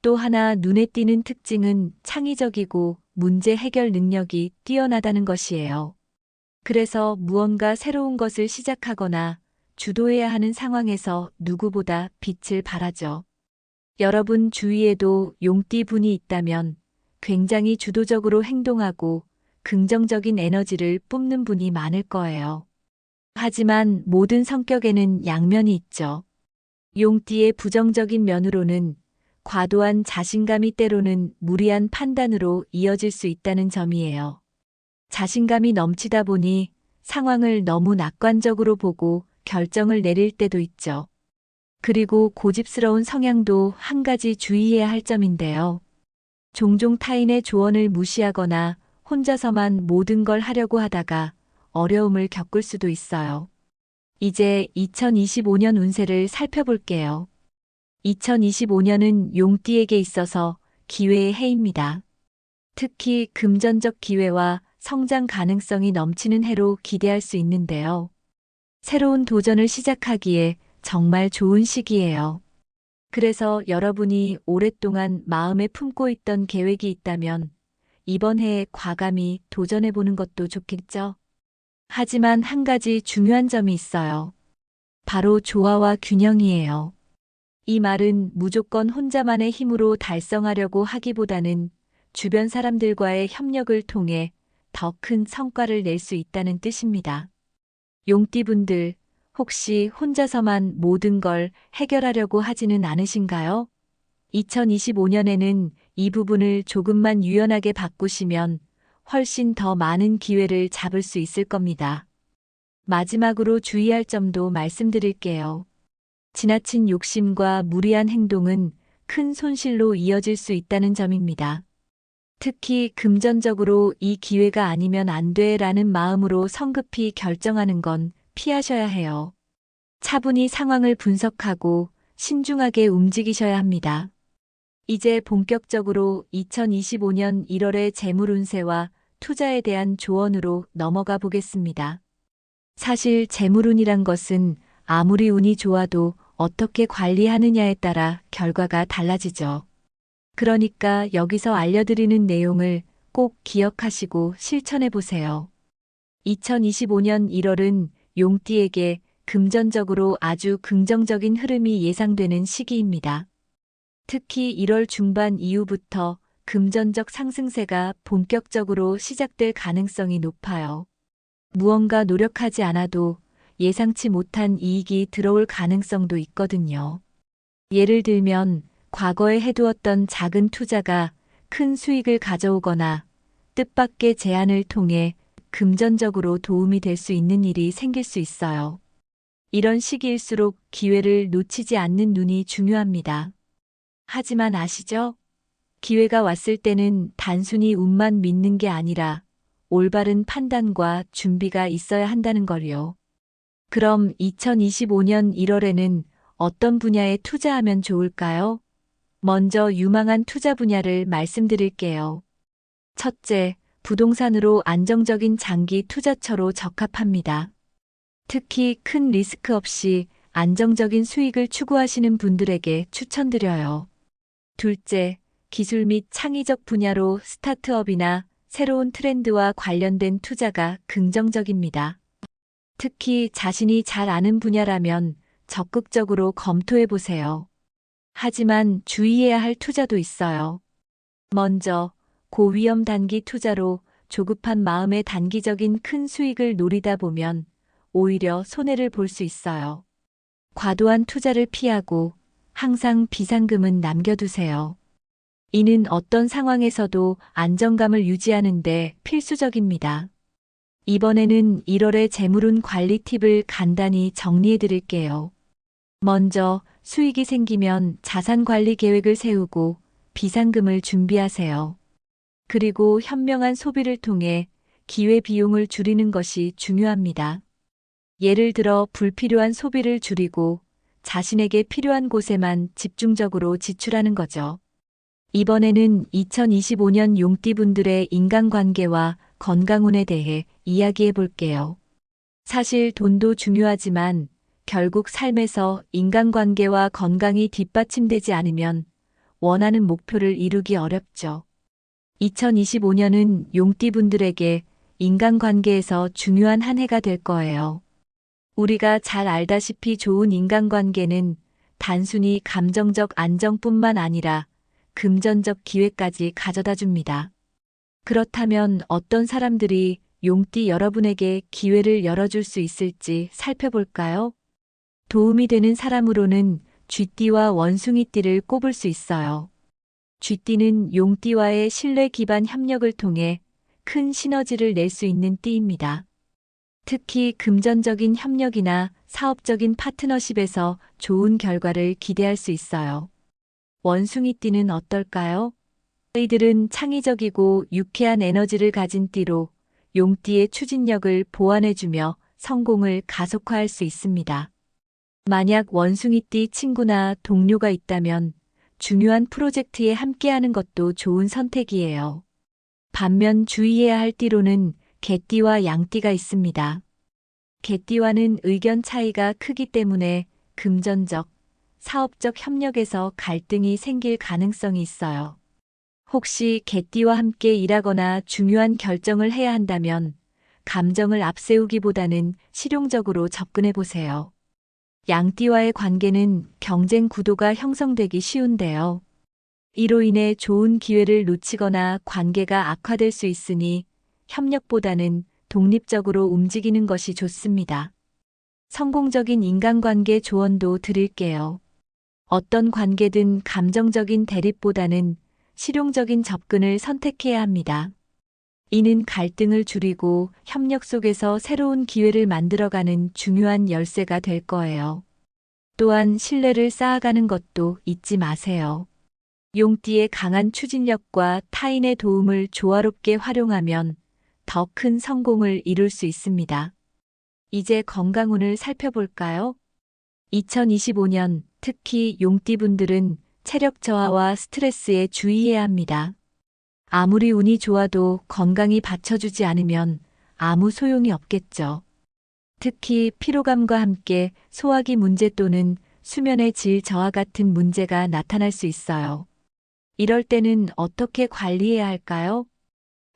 또 하나 눈에 띄는 특징은 창의적이고 문제 해결 능력이 뛰어나다는 것이에요. 그래서 무언가 새로운 것을 시작하거나 주도해야 하는 상황에서 누구보다 빛을 발하죠. 여러분 주위에도 용띠 분이 있다면 굉장히 주도적으로 행동하고 긍정적인 에너지를 뿜는 분이 많을 거예요. 하지만 모든 성격에는 양면이 있죠. 용띠의 부정적인 면으로는 과도한 자신감이 때로는 무리한 판단으로 이어질 수 있다는 점이에요. 자신감이 넘치다 보니 상황을 너무 낙관적으로 보고 결정을 내릴 때도 있죠. 그리고 고집스러운 성향도 한 가지 주의해야 할 점인데요. 종종 타인의 조언을 무시하거나 혼자서만 모든 걸 하려고 하다가 어려움을 겪을 수도 있어요. 이제 2025년 운세를 살펴볼게요. 2025년은 용띠에게 있어서 기회의 해입니다. 특히 금전적 기회와 성장 가능성이 넘치는 해로 기대할 수 있는데요. 새로운 도전을 시작하기에 정말 좋은 시기예요. 그래서 여러분이 오랫동안 마음에 품고 있던 계획이 있다면 이번 해에 과감히 도전해보는 것도 좋겠죠? 하지만 한 가지 중요한 점이 있어요. 바로 조화와 균형이에요. 이 말은 무조건 혼자만의 힘으로 달성하려고 하기보다는 주변 사람들과의 협력을 통해 더 큰 성과를 낼 수 있다는 뜻입니다. 용띠분들, 혹시 혼자서만 모든 걸 해결하려고 하지는 않으신가요? 2025년에는 이 부분을 조금만 유연하게 바꾸시면 훨씬 더 많은 기회를 잡을 수 있을 겁니다. 마지막으로 주의할 점도 말씀드릴게요. 지나친 욕심과 무리한 행동은 큰 손실로 이어질 수 있다는 점입니다. 특히 금전적으로 이 기회가 아니면 안 돼라는 마음으로 성급히 결정하는 건 피하셔야 해요. 차분히 상황을 분석하고 신중하게 움직이셔야 합니다. 이제 본격적으로 2025년 1월의 재물 운세와 투자에 대한 조언으로 넘어가 보겠습니다. 사실 재물운이란 것은 아무리 운이 좋아도 어떻게 관리하느냐에 따라 결과가 달라지죠. 그러니까 여기서 알려드리는 내용을 꼭 기억하시고 실천해 보세요. 2025년 1월은 용띠에게 금전적으로 아주 긍정적인 흐름이 예상되는 시기입니다. 특히 1월 중반 이후부터 금전적 상승세가 본격적으로 시작될 가능성이 높아요. 무언가 노력하지 않아도 예상치 못한 이익이 들어올 가능성도 있거든요. 예를 들면 과거에 해두었던 작은 투자가 큰 수익을 가져오거나 뜻밖의 제안을 통해 금전적으로 도움이 될 수 있는 일이 생길 수 있어요. 이런 시기일수록 기회를 놓치지 않는 눈이 중요합니다. 하지만 아시죠? 기회가 왔을 때는 단순히 운만 믿는 게 아니라 올바른 판단과 준비가 있어야 한다는 걸요. 그럼 2025년 1월에는 어떤 분야에 투자하면 좋을까요? 먼저 유망한 투자 분야를 말씀드릴게요. 첫째, 부동산으로 안정적인 장기 투자처로 적합합니다. 특히 큰 리스크 없이 안정적인 수익을 추구하시는 분들에게 추천드려요. 둘째, 기술 및 창의적 분야로 스타트업이나 새로운 트렌드와 관련된 투자가 긍정적입니다. 특히 자신이 잘 아는 분야라면 적극적으로 검토해 보세요. 하지만 주의해야 할 투자도 있어요. 먼저, 고위험 단기 투자로 조급한 마음에 단기적인 큰 수익을 노리다 보면 오히려 손해를 볼 수 있어요. 과도한 투자를 피하고 항상 비상금은 남겨두세요. 이는 어떤 상황에서도 안정감을 유지하는 데 필수적입니다. 이번에는 1월의 재물운 관리 팁을 간단히 정리해 드릴게요. 먼저 수익이 생기면 자산 관리 계획을 세우고 비상금을 준비하세요. 그리고 현명한 소비를 통해 기회 비용을 줄이는 것이 중요합니다. 예를 들어 불필요한 소비를 줄이고 자신에게 필요한 곳에만 집중적으로 지출하는 거죠. 이번에는 2025년 용띠분들의 인간관계와 건강운에 대해 이야기해 볼게요. 사실 돈도 중요하지만 결국 삶에서 인간관계와 건강이 뒷받침되지 않으면 원하는 목표를 이루기 어렵죠. 2025년은 용띠분들에게 인간관계에서 중요한 한 해가 될 거예요. 우리가 잘 알다시피 좋은 인간관계는 단순히 감정적 안정뿐만 아니라 금전적 기회까지 가져다 줍니다. 그렇다면 어떤 사람들이 용띠 여러분에게 기회를 열어줄 수 있을지 살펴볼까요? 도움이 되는 사람으로는 쥐띠와 원숭이띠를 꼽을 수 있어요. 쥐띠는 용띠와의 신뢰 기반 협력을 통해 큰 시너지를 낼 수 있는 띠입니다. 특히 금전적인 협력이나 사업적인 파트너십에서 좋은 결과를 기대할 수 있어요. 원숭이띠는 어떨까요? 이들은 창의적이고 유쾌한 에너지를 가진 띠로 용띠의 추진력을 보완해주며 성공을 가속화할 수 있습니다. 만약 원숭이띠 친구나 동료가 있다면 중요한 프로젝트에 함께하는 것도 좋은 선택이에요. 반면 주의해야 할 띠로는 개띠와 양띠가 있습니다. 개띠와는 의견 차이가 크기 때문에 금전적, 사업적 협력에서 갈등이 생길 가능성이 있어요. 혹시 개띠와 함께 일하거나 중요한 결정을 해야 한다면 감정을 앞세우기보다는 실용적으로 접근해 보세요. 양띠와의 관계는 경쟁 구도가 형성되기 쉬운데요. 이로 인해 좋은 기회를 놓치거나 관계가 악화될 수 있으니 협력보다는 독립적으로 움직이는 것이 좋습니다. 성공적인 인간관계 조언도 드릴게요. 어떤 관계든 감정적인 대립보다는 실용적인 접근을 선택해야 합니다. 이는 갈등을 줄이고 협력 속에서 새로운 기회를 만들어가는 중요한 열쇠가 될 거예요. 또한 신뢰를 쌓아가는 것도 잊지 마세요. 용띠의 강한 추진력과 타인의 도움을 조화롭게 활용하면 더 큰 성공을 이룰 수 있습니다. 이제 건강운을 살펴볼까요? 2025년 특히 용띠분들은 체력 저하와 스트레스에 주의해야 합니다. 아무리 운이 좋아도 건강이 받쳐주지 않으면 아무 소용이 없겠죠. 특히 피로감과 함께 소화기 문제 또는 수면의 질 저하 같은 문제가 나타날 수 있어요. 이럴 때는 어떻게 관리해야 할까요?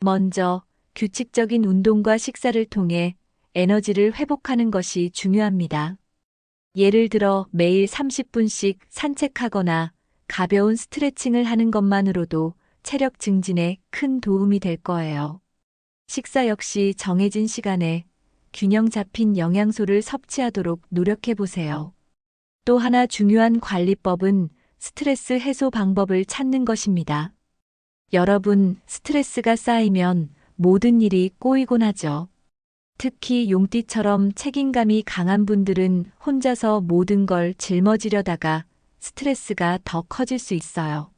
먼저 규칙적인 운동과 식사를 통해 에너지를 회복하는 것이 중요합니다. 예를 들어 매일 30분씩 산책하거나 가벼운 스트레칭을 하는 것만으로도 체력 증진에 큰 도움이 될 거예요. 식사 역시 정해진 시간에 균형 잡힌 영양소를 섭취하도록 노력해 보세요. 또 하나 중요한 관리법은 스트레스 해소 방법을 찾는 것입니다. 여러분, 스트레스가 쌓이면 모든 일이 꼬이곤 하죠. 특히 용띠처럼 책임감이 강한 분들은 혼자서 모든 걸 짊어지려다가 스트레스가 더 커질 수 있어요.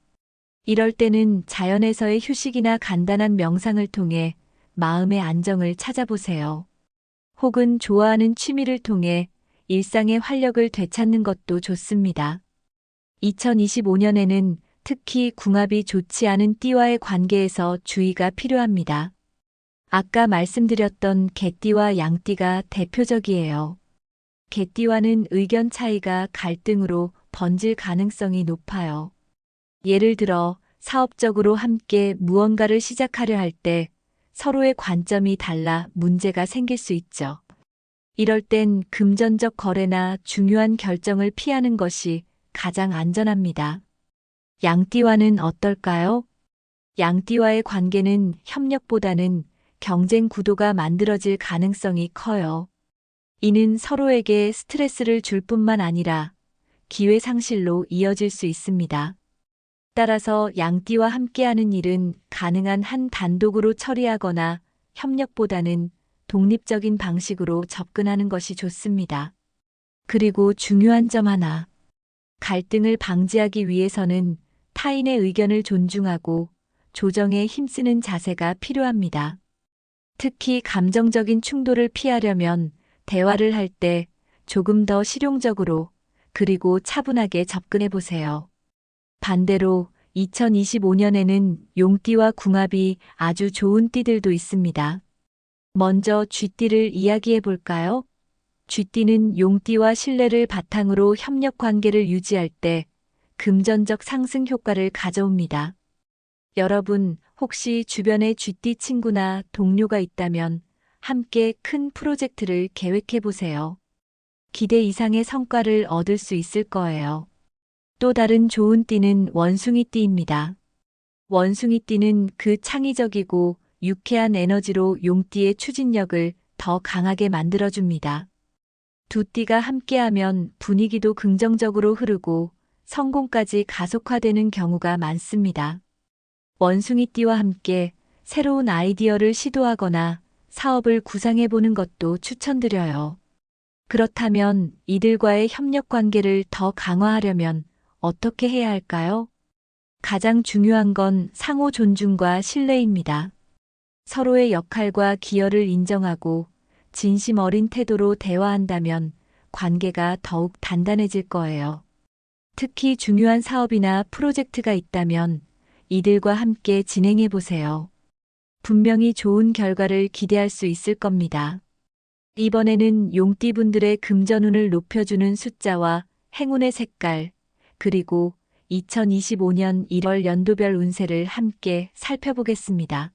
이럴 때는 자연에서의 휴식이나 간단한 명상을 통해 마음의 안정을 찾아보세요. 혹은 좋아하는 취미를 통해 일상의 활력을 되찾는 것도 좋습니다. 2025년에는 특히 궁합이 좋지 않은 띠와의 관계에서 주의가 필요합니다. 아까 말씀드렸던 개띠와 양띠가 대표적이에요. 개띠와는 의견 차이가 갈등으로 번질 가능성이 높아요. 예를 들어 사업적으로 함께 무언가를 시작하려 할 때 서로의 관점이 달라 문제가 생길 수 있죠. 이럴 땐 금전적 거래나 중요한 결정을 피하는 것이 가장 안전합니다. 양띠와는 어떨까요? 양띠와의 관계는 협력보다는 경쟁 구도가 만들어질 가능성이 커요. 이는 서로에게 스트레스를 줄 뿐만 아니라 기회 상실로 이어질 수 있습니다. 따라서 양띠와 함께하는 일은 가능한 한 단독으로 처리하거나 협력보다는 독립적인 방식으로 접근하는 것이 좋습니다. 그리고 중요한 점 하나. 갈등을 방지하기 위해서는 타인의 의견을 존중하고 조정에 힘쓰는 자세가 필요합니다. 특히 감정적인 충돌을 피하려면 대화를 할 때 조금 더 실용적으로 그리고 차분하게 접근해 보세요. 반대로 2025년에는 용띠와 궁합이 아주 좋은 띠들도 있습니다. 먼저 쥐띠를 이야기해 볼까요? 쥐띠는 용띠와 신뢰를 바탕으로 협력 관계를 유지할 때 금전적 상승 효과를 가져옵니다. 여러분, 혹시 주변에 쥐띠 친구나 동료가 있다면 함께 큰 프로젝트를 계획해 보세요. 기대 이상의 성과를 얻을 수 있을 거예요. 또 다른 좋은 띠는 원숭이띠입니다. 원숭이띠는 그 창의적이고 유쾌한 에너지로 용띠의 추진력을 더 강하게 만들어줍니다. 두 띠가 함께하면 분위기도 긍정적으로 흐르고 성공까지 가속화되는 경우가 많습니다. 원숭이띠와 함께 새로운 아이디어를 시도하거나 사업을 구상해 보는 것도 추천드려요. 그렇다면 이들과의 협력 관계를 더 강화하려면 어떻게 해야 할까요? 가장 중요한 건 상호 존중과 신뢰입니다. 서로의 역할과 기여를 인정하고 진심 어린 태도로 대화한다면 관계가 더욱 단단해질 거예요. 특히 중요한 사업이나 프로젝트가 있다면 이들과 함께 진행해 보세요. 분명히 좋은 결과를 기대할 수 있을 겁니다. 이번에는 용띠분들의 금전운을 높여주는 숫자와 행운의 색깔, 그리고 2025년 1월 연도별 운세를 함께 살펴보겠습니다.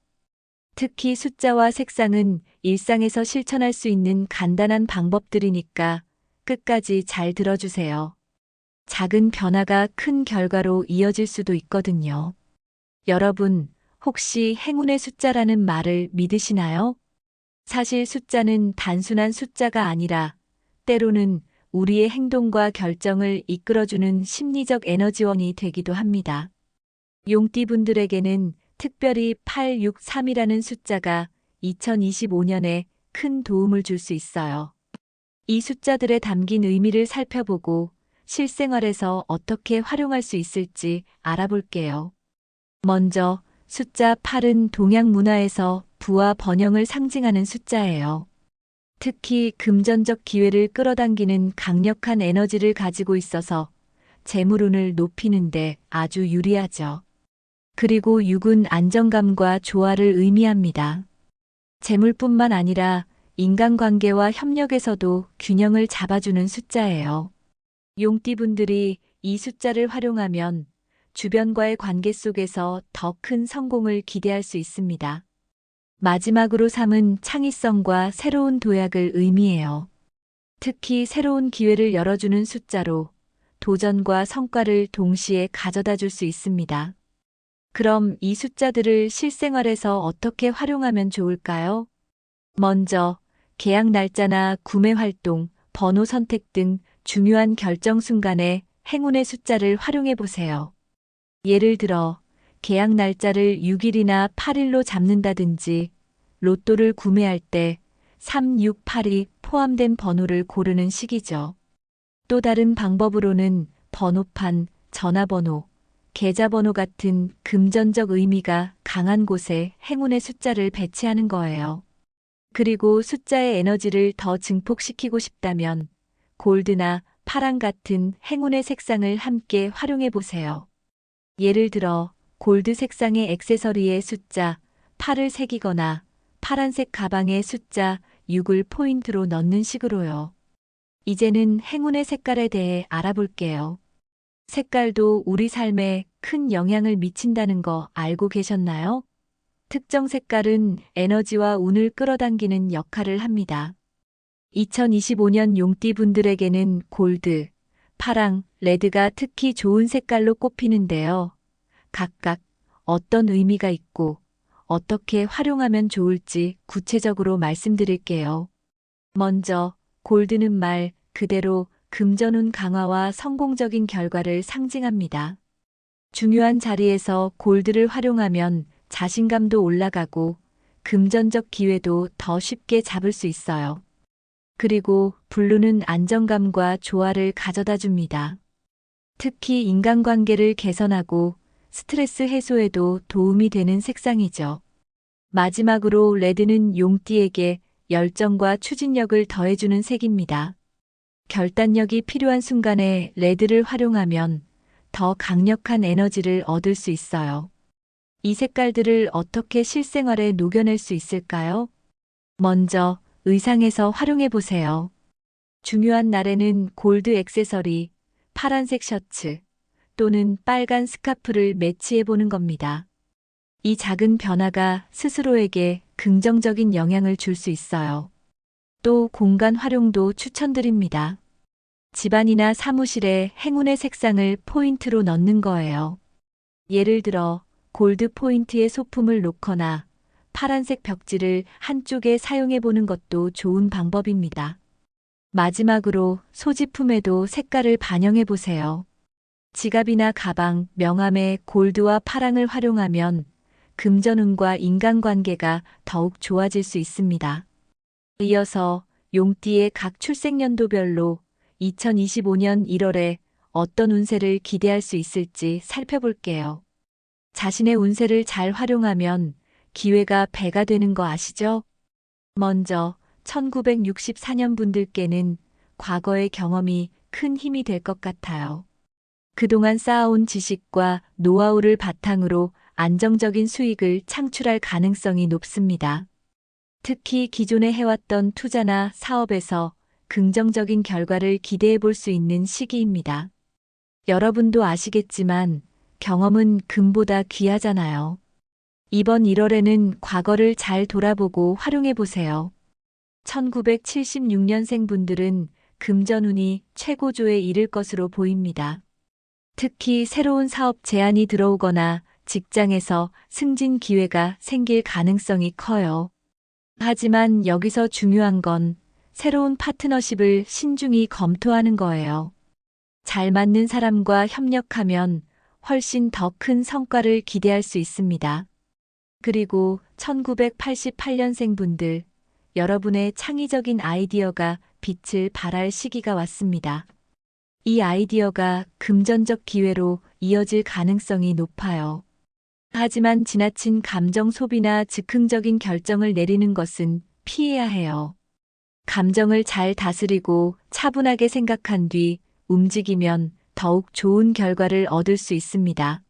특히 숫자와 색상은 일상에서 실천할 수 있는 간단한 방법들이니까 끝까지 잘 들어주세요. 작은 변화가 큰 결과로 이어질 수도 있거든요. 여러분, 혹시 행운의 숫자라는 말을 믿으시나요? 사실 숫자는 단순한 숫자가 아니라 때로는 우리의 행동과 결정을 이끌어주는 심리적 에너지원이 되기도 합니다. 용띠분들에게는 특별히 863이라는 숫자가 2025년에 큰 도움을 줄 수 있어요. 이 숫자들에 담긴 의미를 살펴보고 실생활에서 어떻게 활용할 수 있을지 알아볼게요. 먼저 숫자 8은 동양 문화에서 부와 번영을 상징하는 숫자예요. 특히 금전적 기회를 끌어당기는 강력한 에너지를 가지고 있어서 재물운을 높이는데 아주 유리하죠. 그리고 6은 안정감과 조화를 의미합니다. 재물뿐만 아니라 인간관계와 협력에서도 균형을 잡아주는 숫자예요. 용띠분들이 이 숫자를 활용하면 주변과의 관계 속에서 더 큰 성공을 기대할 수 있습니다. 마지막으로 3은 창의성과 새로운 도약을 의미해요. 특히 새로운 기회를 열어주는 숫자로 도전과 성과를 동시에 가져다 줄 수 있습니다. 그럼 이 숫자들을 실생활에서 어떻게 활용하면 좋을까요? 먼저 계약 날짜나 구매 활동, 번호 선택 등 중요한 결정 순간에 행운의 숫자를 활용해 보세요. 예를 들어 계약 날짜를 6일이나 8일로 잡는다든지 로또를 구매할 때 3682 포함된 번호를 고르는 식이죠. 또 다른 방법으로는 번호판, 전화번호, 계좌번호 같은 금전적 의미가 강한 곳에 행운의 숫자를 배치하는 거예요. 그리고 숫자의 에너지를 더 증폭시키고 싶다면 골드나 파랑 같은 행운의 색상을 함께 활용해 보세요. 예를 들어 골드 색상의 액세서리에 숫자 8을 새기거나 파란색 가방에 숫자 6을 포인트로 넣는 식으로요. 이제는 행운의 색깔에 대해 알아볼게요. 색깔도 우리 삶에 큰 영향을 미친다는 거 알고 계셨나요? 특정 색깔은 에너지와 운을 끌어당기는 역할을 합니다. 2025년 용띠 분들에게는 골드, 파랑, 레드가 특히 좋은 색깔로 꼽히는데요. 각각 어떤 의미가 있고 어떻게 활용하면 좋을지 구체적으로 말씀드릴게요. 먼저 골드는 말 그대로 금전운 강화와 성공적인 결과를 상징합니다. 중요한 자리에서 골드를 활용하면 자신감도 올라가고 금전적 기회도 더 쉽게 잡을 수 있어요. 그리고 블루는 안정감과 조화를 가져다 줍니다. 특히 인간관계를 개선하고 스트레스 해소에도 도움이 되는 색상이죠. 마지막으로 레드는 용띠에게 열정과 추진력을 더해주는 색입니다. 결단력이 필요한 순간에 레드를 활용하면 더 강력한 에너지를 얻을 수 있어요. 이 색깔들을 어떻게 실생활에 녹여낼 수 있을까요? 먼저 의상에서 활용해 보세요. 중요한 날에는 골드 액세서리, 파란색 셔츠 또는 빨간 스카프를 매치해 보는 겁니다. 이 작은 변화가 스스로에게 긍정적인 영향을 줄 수 있어요. 또 공간 활용도 추천드립니다. 집안이나 사무실에 행운의 색상을 포인트로 넣는 거예요. 예를 들어 골드 포인트의 소품을 놓거나 파란색 벽지를 한쪽에 사용해 보는 것도 좋은 방법입니다. 마지막으로 소지품에도 색깔을 반영해 보세요. 지갑이나 가방, 명함에 골드와 파랑을 활용하면 금전운과 인간관계가 더욱 좋아질 수 있습니다. 이어서 용띠의 각 출생연도별로 2025년 1월에 어떤 운세를 기대할 수 있을지 살펴볼게요. 자신의 운세를 잘 활용하면 기회가 배가 되는 거 아시죠? 먼저 1964년 분들께는 과거의 경험이 큰 힘이 될 것 같아요. 그동안 쌓아온 지식과 노하우를 바탕으로 안정적인 수익을 창출할 가능성이 높습니다. 특히 기존에 해왔던 투자나 사업에서 긍정적인 결과를 기대해 볼 수 있는 시기입니다. 여러분도 아시겠지만 경험은 금보다 귀하잖아요. 이번 1월에는 과거를 잘 돌아보고 활용해 보세요. 1976년생 분들은 금전운이 최고조에 이를 것으로 보입니다. 특히 새로운 사업 제안이 들어오거나 직장에서 승진 기회가 생길 가능성이 커요. 하지만 여기서 중요한 건 새로운 파트너십을 신중히 검토하는 거예요. 잘 맞는 사람과 협력하면 훨씬 더 큰 성과를 기대할 수 있습니다. 그리고 1988년생 분들, 여러분의 창의적인 아이디어가 빛을 발할 시기가 왔습니다. 이 아이디어가 금전적 기회로 이어질 가능성이 높아요. 하지만 지나친 감정 소비나 즉흥적인 결정을 내리는 것은 피해야 해요. 감정을 잘 다스리고 차분하게 생각한 뒤 움직이면 더욱 좋은 결과를 얻을 수 있습니다.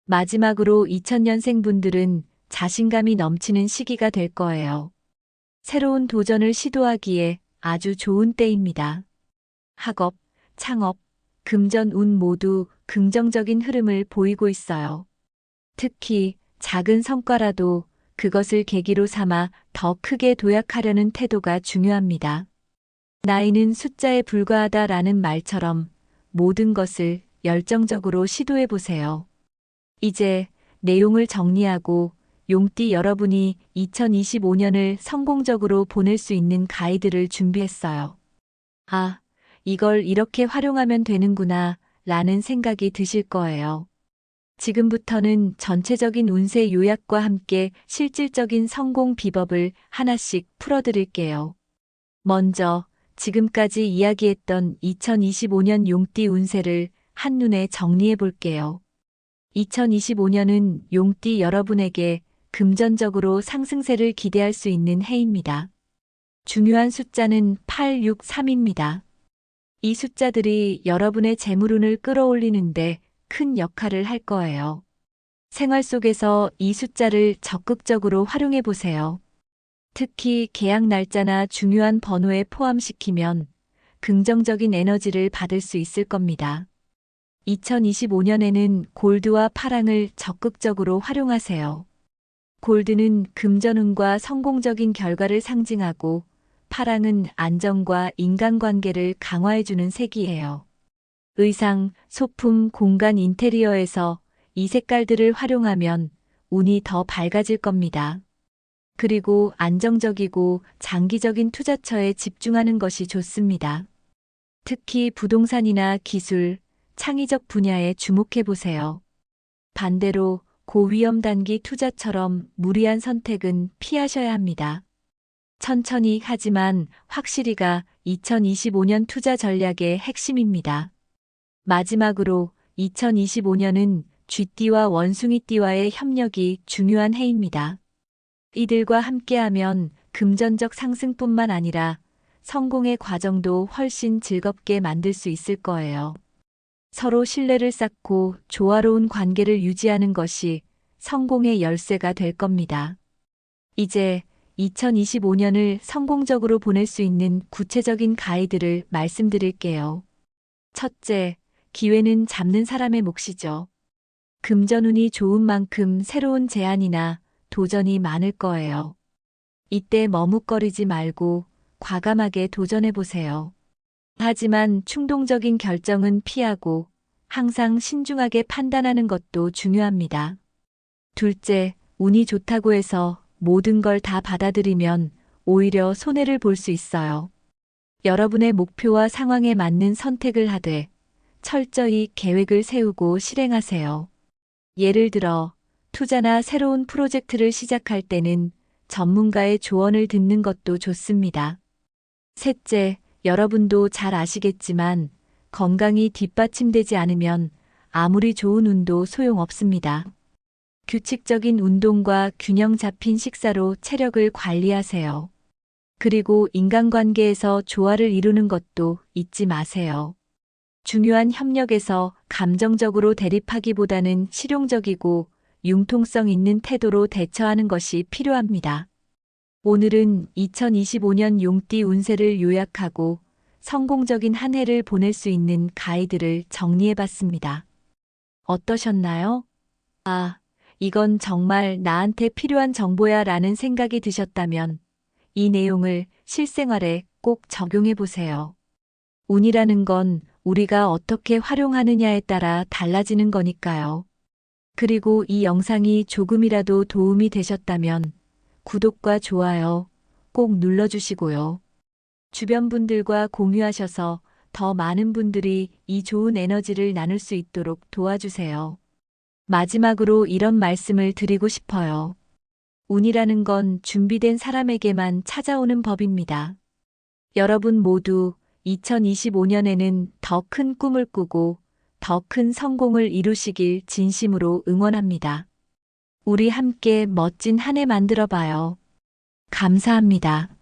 마지막으로 2000년생 분들은 자신감이 넘치는 시기가 될 거예요. 새로운 도전을 시도하기에 아주 좋은 때입니다. 학업, 창업, 금전 운 모두 긍정적인 흐름을 보이고 있어요. 특히 작은 성과라도 그것을 계기로 삼아 더 크게 도약하려는 태도가 중요합니다. 나이는 숫자에 불과하다라는 말처럼 모든 것을 열정적으로 시도해 보세요. 이제 내용을 정리하고 용띠 여러분이 2025년을 성공적으로 보낼 수 있는 가이드를 준비했어요. 아, 이걸 이렇게 활용하면 되는구나 라는 생각이 드실 거예요. 지금부터는 전체적인 운세 요약과 함께 실질적인 성공 비법을 하나씩 풀어드릴게요. 먼저 지금까지 이야기했던 2025년 용띠 운세를 한눈에 정리해 볼게요. 2025년은 용띠 여러분에게 금전적으로 상승세를 기대할 수 있는 해입니다. 중요한 숫자는 8, 6, 3입니다. 이 숫자들이 여러분의 재물운을 끌어올리는데 큰 역할을 할 거예요. 생활 속에서 이 숫자를 적극적으로 활용해 보세요. 특히 계약 날짜나 중요한 번호에 포함시키면 긍정적인 에너지를 받을 수 있을 겁니다. 2025년에는 골드와 파랑을 적극적으로 활용하세요. 골드는 금전운과 성공적인 결과를 상징하고 파랑은 안정과 인간관계를 강화해주는 색이에요. 의상, 소품, 공간 인테리어에서 이 색깔들을 활용하면 운이 더 밝아질 겁니다. 그리고 안정적이고 장기적인 투자처에 집중하는 것이 좋습니다. 특히 부동산이나 기술, 창의적 분야에 주목해 보세요. 반대로 고위험 단기 투자처럼 무리한 선택은 피하셔야 합니다. 천천히 하지만 확실히가 2025년 투자 전략의 핵심입니다. 마지막으로 2025년은 쥐띠와 원숭이띠와의 협력이 중요한 해입니다. 이들과 함께하면 금전적 상승뿐만 아니라 성공의 과정도 훨씬 즐겁게 만들 수 있을 거예요. 서로 신뢰를 쌓고 조화로운 관계를 유지하는 것이 성공의 열쇠가 될 겁니다. 이제 2025년을 성공적으로 보낼 수 있는 구체적인 가이드를 말씀드릴게요. 첫째, 기회는 잡는 사람의 몫이죠. 금전운이 좋은 만큼 새로운 제안이나 도전이 많을 거예요. 이때 머뭇거리지 말고 과감하게 도전해 보세요. 하지만 충동적인 결정은 피하고 항상 신중하게 판단하는 것도 중요합니다. 둘째, 운이 좋다고 해서 모든 걸 다 받아들이면 오히려 손해를 볼 수 있어요. 여러분의 목표와 상황에 맞는 선택을 하되 철저히 계획을 세우고 실행하세요. 예를 들어 투자나 새로운 프로젝트를 시작할 때는 전문가의 조언을 듣는 것도 좋습니다. 셋째, 여러분도 잘 아시겠지만 건강이 뒷받침되지 않으면 아무리 좋은 운도 소용없습니다. 규칙적인 운동과 균형 잡힌 식사로 체력을 관리하세요. 그리고 인간관계에서 조화를 이루는 것도 잊지 마세요. 중요한 협력에서 감정적으로 대립하기보다는 실용적이고 융통성 있는 태도로 대처하는 것이 필요합니다. 오늘은 2025년 용띠 운세를 요약하고 성공적인 한 해를 보낼 수 있는 가이드를 정리해봤습니다. 어떠셨나요? 아, 이건 정말 나한테 필요한 정보야 라는 생각이 드셨다면 이 내용을 실생활에 꼭 적용해보세요. 운이라는 건 우리가 어떻게 활용하느냐에 따라 달라지는 거니까요. 그리고 이 영상이 조금이라도 도움이 되셨다면 구독과 좋아요 꼭 눌러주시고요. 주변 분들과 공유하셔서 더 많은 분들이 이 좋은 에너지를 나눌 수 있도록 도와주세요. 마지막으로 이런 말씀을 드리고 싶어요. 운이라는 건 준비된 사람에게만 찾아오는 법입니다. 여러분 모두 2025년에는 더 큰 꿈을 꾸고 더 큰 성공을 이루시길 진심으로 응원합니다. 우리 함께 멋진 한 해 만들어 봐요. 감사합니다.